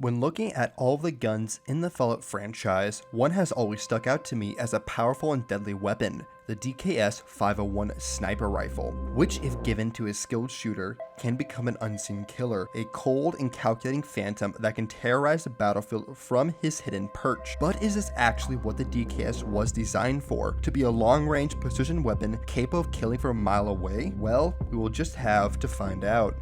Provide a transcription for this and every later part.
When looking at all the guns in the Fallout franchise, one has always stuck out to me as a powerful and deadly weapon, the DKS-501 Sniper Rifle, which if given to a skilled shooter, can become an unseen killer, a cold and calculating phantom that can terrorize the battlefield from his hidden perch. But is this actually what the DKS was designed for? To be a long-range precision weapon capable of killing from a mile away? Well, we will just have to find out.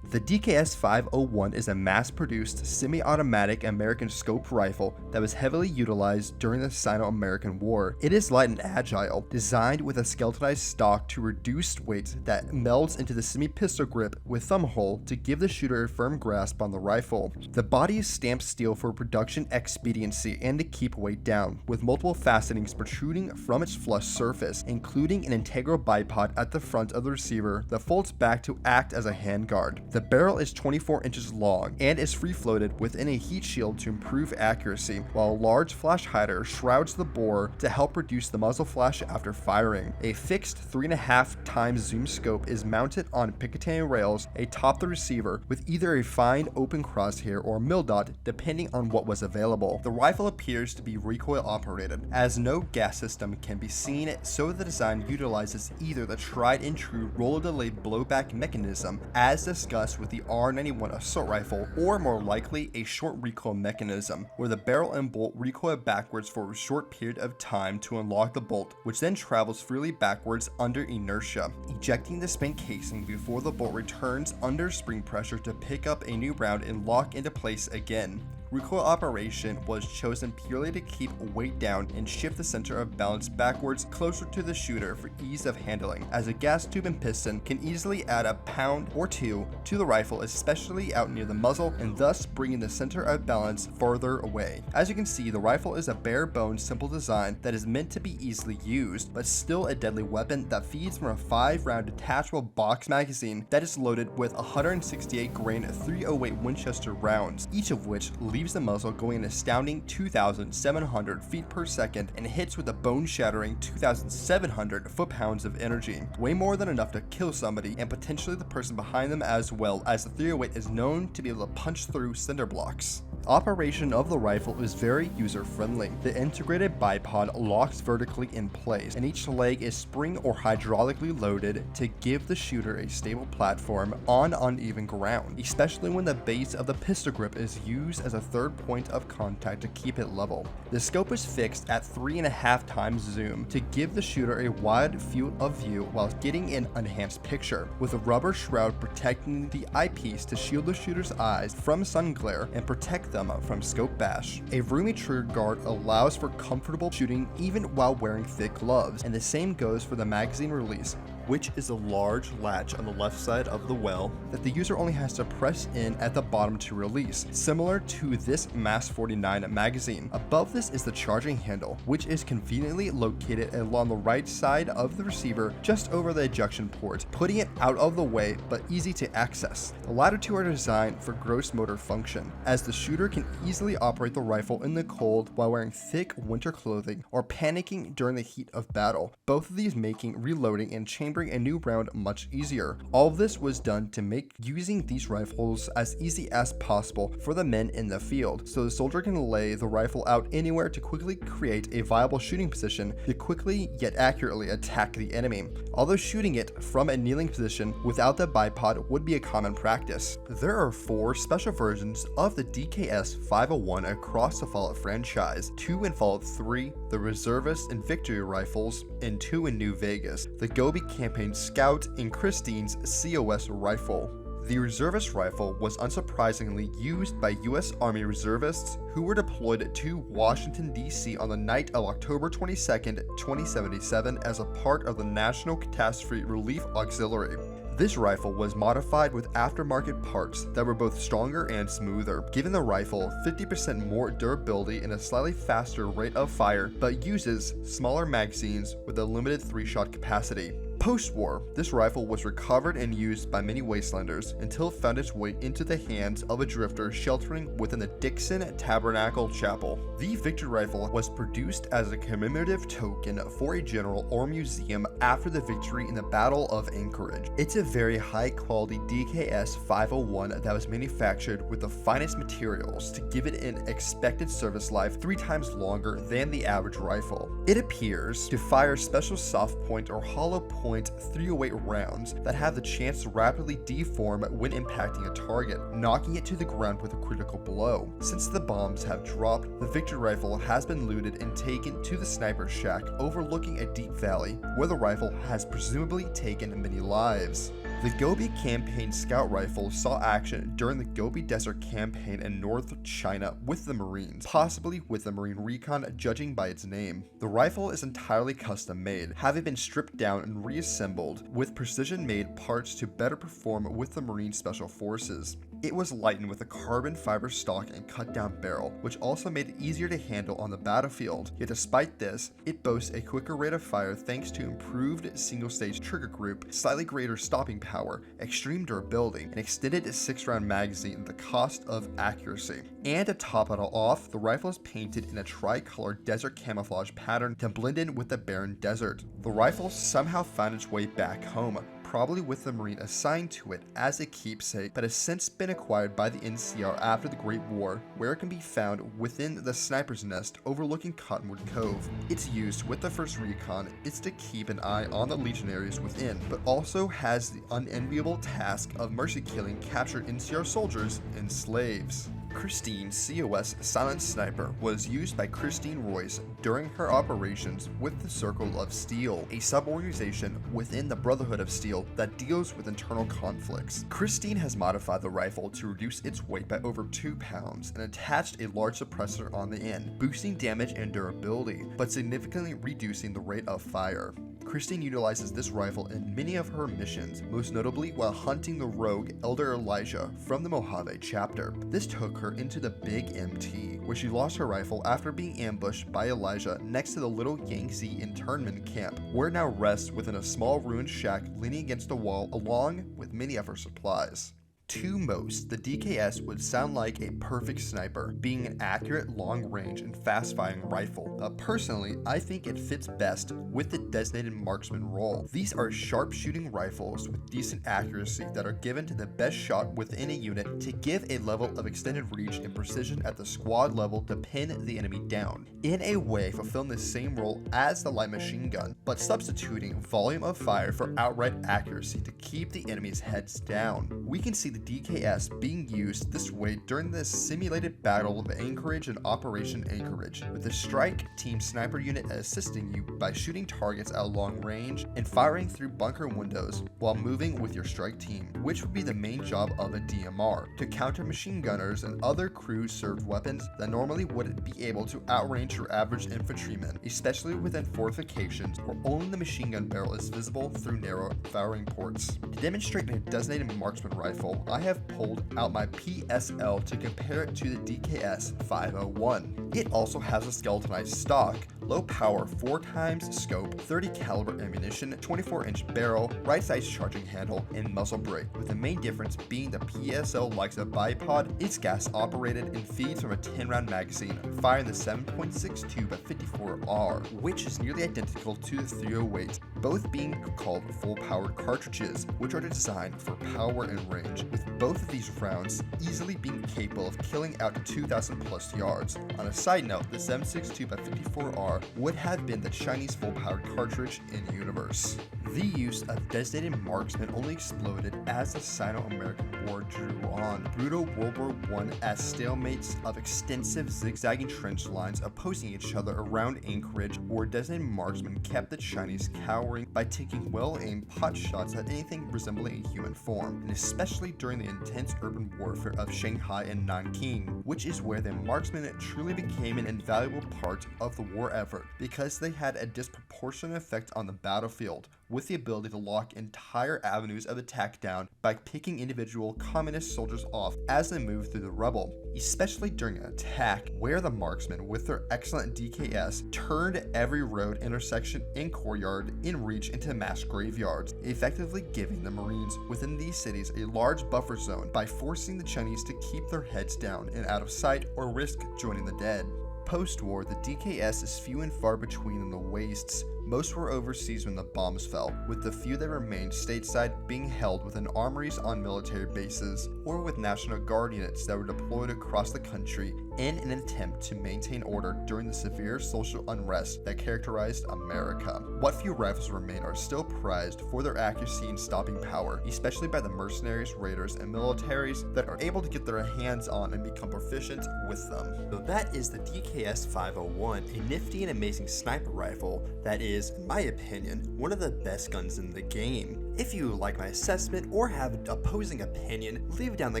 The DKS-501 is a mass-produced, semi-automatic American scoped rifle that was heavily utilized during the Sino-American War. It is light and agile, designed with a skeletonized stock to reduce weight that melds into the semi-pistol grip with thumb hole to give the shooter a firm grasp on the rifle. The body is stamped steel for production expediency and to keep weight down, with multiple fastenings protruding from its flush surface, including an integral bipod at the front of the receiver that folds back to act as a handguard. The barrel is 24 inches long and is free-floated within a heat shield to improve accuracy, while a large flash hider shrouds the bore to help reduce the muzzle flash after firing. A fixed 3.5x zoom scope is mounted on Picatinny rails atop the receiver with either a fine open crosshair or a mil dot depending on what was available. The rifle appears to be recoil operated, as no gas system can be seen, so the design utilizes either the tried and true roller delayed blowback mechanism as discussed with the R91 assault rifle, or more likely a short recoil mechanism where the barrel and bolt recoil backwards for a short period of time to unlock the bolt, which then travels freely backwards under inertia, ejecting the spent casing before the bolt returns under spring pressure to pick up a new round and lock into place again. Recoil operation was chosen purely to keep weight down and shift the center of balance backwards closer to the shooter for ease of handling, as a gas tube and piston can easily add a pound or two to the rifle, especially out near the muzzle, and thus bringing the center of balance further away. As you can see, the rifle is a bare bones simple design that is meant to be easily used, but still a deadly weapon that feeds from a 5-round detachable box magazine that is loaded with 168 grain 308 Winchester rounds, each of which leaves the muzzle going an astounding 2,700 feet per second and hits with a bone-shattering 2,700 foot-pounds of energy, way more than enough to kill somebody and potentially the person behind them, as well as the 308 is known to be able to punch through cinder blocks. Operation of the rifle is very user-friendly. The integrated bipod locks vertically in place, and each leg is spring or hydraulically loaded to give the shooter a stable platform on uneven ground, especially when the base of the pistol grip is used as a third point of contact to keep it level. The scope is fixed at 3.5x zoom to give the shooter a wide field of view while getting an enhanced picture, with a rubber shroud protecting the eyepiece to shield the shooter's eyes from sun glare and protect them from scope bash. A roomy trigger guard allows for comfortable shooting even while wearing thick gloves, and the same goes for the magazine release, which is a large latch on the left side of the well that the user only has to press in at the bottom to release, similar to this MAS 49 magazine. Above this is the charging handle, which is conveniently located along the right side of the receiver just over the ejection port, putting it out of the way but easy to access. The latter two are designed for gross motor function, as the shooter can easily operate the rifle in the cold while wearing thick winter clothing or panicking during the heat of battle, both of these making reloading and chambering a new round much easier. All of this was done to make using these rifles as easy as possible for the men in the field, so the soldier can lay the rifle out anywhere to quickly create a viable shooting position to quickly yet accurately attack the enemy, although shooting it from a kneeling position without the bipod would be a common practice. There are 4 special versions of the DKS-501 across the Fallout franchise, 2 in Fallout 3, the Reservist and Victory rifles, and 2 in New Vegas, the Gobi Campaign Scout and Christine's COS rifle. The Reservist rifle was unsurprisingly used by U.S. Army reservists who were deployed to Washington, D.C. on the night of October 22, 2077 as a part of the National Catastrophe Relief Auxiliary. This rifle was modified with aftermarket parts that were both stronger and smoother, giving the rifle 50% more durability and a slightly faster rate of fire, but uses smaller magazines with a limited 3-shot capacity. Post-war, this rifle was recovered and used by many wastelanders until it found its way into the hands of a drifter sheltering within the Dixon Tabernacle Chapel. The Victory rifle was produced as a commemorative token for a general or museum after the victory in the Battle of Anchorage. It's a very high-quality DKS-501 that was manufactured with the finest materials to give it an expected service life 3 times longer than the average rifle. It appears to fire special soft point or hollow point .308 rounds that have the chance to rapidly deform when impacting a target, knocking it to the ground with a critical blow. Since the bombs have dropped, the Victory rifle has been looted and taken to the sniper shack overlooking a deep valley, where the rifle has presumably taken many lives. The Gobi campaign scout rifle saw action during the Gobi Desert campaign in North China with the Marines, possibly with the Marine Recon judging by its name. The rifle is entirely custom made, having been stripped down and reassembled with precision made parts to better perform with the Marine Special Forces. It was lightened with a carbon fiber stock and cut down barrel, which also made it easier to handle on the battlefield. Yet despite this, it boasts a quicker rate of fire thanks to improved single stage trigger group, slightly greater stopping power, extreme durability, an extended 6-round magazine at the cost of accuracy. And to top it all off, the rifle is painted in a tricolor desert camouflage pattern to blend in with the barren desert. The rifle somehow found its way back home, probably with the Marine assigned to it as a keepsake, but has since been acquired by the NCR after the Great War, where it can be found within the sniper's nest overlooking Cottonwood Cove. Its use with the 1st Recon is to keep an eye on the legionaries within, but also has the unenviable task of mercy killing captured NCR soldiers and slaves. Christine COS Silent Sniper was used by Christine Royce during her operations with the Circle of Steel, a sub-organization within the Brotherhood of Steel that deals with internal conflicts. Christine has modified the rifle to reduce its weight by over 2 pounds and attached a large suppressor on the end, boosting damage and durability, but significantly reducing the rate of fire. Christine utilizes this rifle in many of her missions, most notably while hunting the rogue Elder Elijah from the Mojave chapter. This took her into the Big MT, where she lost her rifle after being ambushed by Elijah next to the Little Yangtze internment camp, where it now rests within a small ruined shack leaning against a wall along with many of her supplies. To most, the DKS would sound like a perfect sniper, being an accurate, long-range, and fast-firing rifle. Personally, I think it fits best with the designated marksman role. These are sharp-shooting rifles with decent accuracy that are given to the best shot within a unit to give a level of extended reach and precision at the squad level to pin the enemy down, in a way fulfilling the same role as the light machine gun, but substituting volume of fire for outright accuracy to keep the enemy's heads down. We can see the DKS being used this way during the simulated Battle of Anchorage and Operation Anchorage, with the Strike Team Sniper Unit assisting you by shooting targets at long range and firing through bunker windows while moving with your Strike Team, which would be the main job of a DMR, to counter machine gunners and other crew-served weapons that normally wouldn't be able to outrange your average infantryman, especially within fortifications where only the machine gun barrel is visible through narrow firing ports. To demonstrate a designated marksman rifle, I have pulled out my PSL to compare it to the DKS-501. It also has a skeletonized stock, low power 4x scope, 30 caliber ammunition, 24-inch barrel, right size charging handle, and muzzle brake, with the main difference being the PSL likes a bipod, it's gas operated, and feeds from a 10-round magazine, firing the 7.62 by 54R, which is nearly identical to the 308, both being called full-powered cartridges, which are designed for power and range, with both of these rounds easily being capable of killing out to 2,000 plus yards. On a side note, the 7.62 by 54R would have been the Chinese full-powered cartridge in the universe. The use of designated marksmen only exploded as the Sino-American War drew on. Brutal World War I as stalemates of extensive zigzagging trench lines opposing each other around Anchorage, where designated marksmen kept the Chinese cowering scoring by taking well-aimed pot shots at anything resembling a human form, and especially during the intense urban warfare of Shanghai and Nanking, which is where the marksman truly became an invaluable part of the war effort because they had a disproportionate effect on the battlefield, with the ability to lock entire avenues of attack down by picking individual communist soldiers off as they moved through the rubble, especially during an attack where the marksmen with their excellent DKS turned every road, intersection, and courtyard in reach into mass graveyards, effectively giving the Marines within these cities a large buffer zone by forcing the Chinese to keep their heads down and out of sight or risk joining the dead. Post-war, the DKS is few and far between in the wastes. Most were overseas when the bombs fell, with the few that remained stateside being held within armories on military bases, or with National Guard units that were deployed across the country in an attempt to maintain order during the severe social unrest that characterized America. What few rifles remain are still prized for their accuracy and stopping power, especially by the mercenaries, raiders, and militaries that are able to get their hands on and become proficient with them. So that is the DKS-501, a nifty and amazing sniper rifle that is, in my opinion, one of the best guns in the game. If you like my assessment or have an opposing opinion, leave it down in the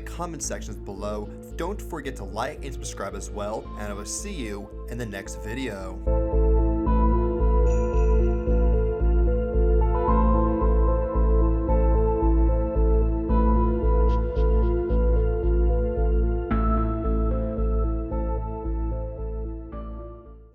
comment sections below. Don't forget to like and subscribe as well, and I will see you in the next video.